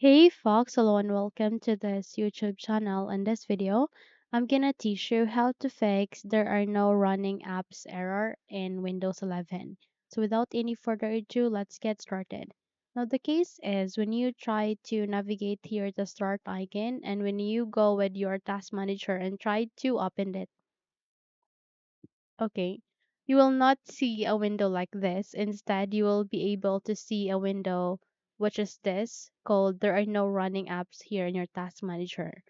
Hey Fox, hello and welcome to this YouTube channel. In this video, I'm gonna teach you how to fix there are no running apps error in Windows 11. So without any further ado, let's get started. Now the case is when you try to navigate here the start icon and when you go with your task manager and try to open it, okay, you will not see a window like this. Instead, you will be able to see a window which is this called there are no running apps here in your task manager.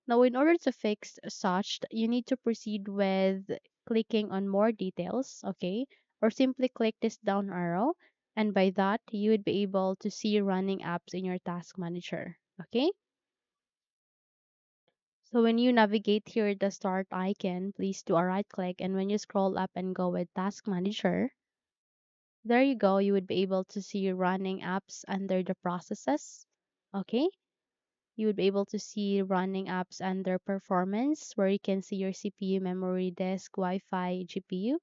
Now, in order to fix such, you need to proceed with clicking on more details, okay? Or simply click this down arrow, and by that, you would be able to see running apps in your task manager, okay? So when you navigate here the start icon, please do a right click, and when you scroll up and go with task manager, there you go, you would be able to see your running apps under the processes. Okay, you would be able to see running apps under performance where you can see your CPU, memory, disk, Wi-Fi, GPU.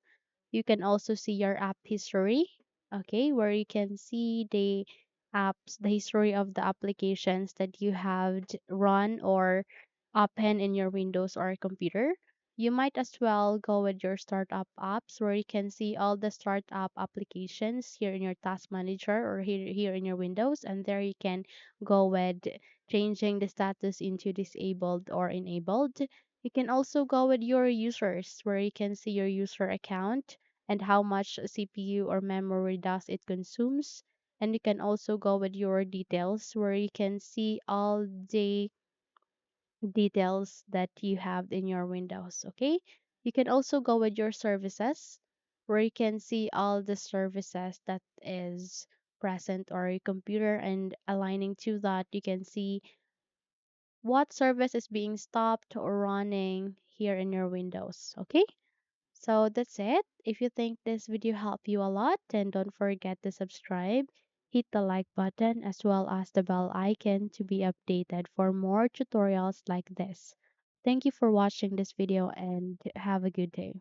You can also see your app history, okay, where you can see the apps, the history of the applications that you have run or open in your Windows or computer. You might as well go with your startup apps where you can see all the startup applications here in your task manager or here in your Windows, and there you can go with changing the status into disabled or enabled. You can also go with your users where you can see your user account and how much CPU or memory does it consumes. And you can also go with your details where you can see all the details that you have in your Windows. Okay. You can also go with your services where you can see all the services that is present or your computer, and aligning to that you can see what service is being stopped or running here in your Windows. Okay. So that's it. If you think this video helped you a lot, then don't forget to subscribe, hit the like button as well as the bell icon to be updated for more tutorials like this. Thank you for watching this video and have a good day.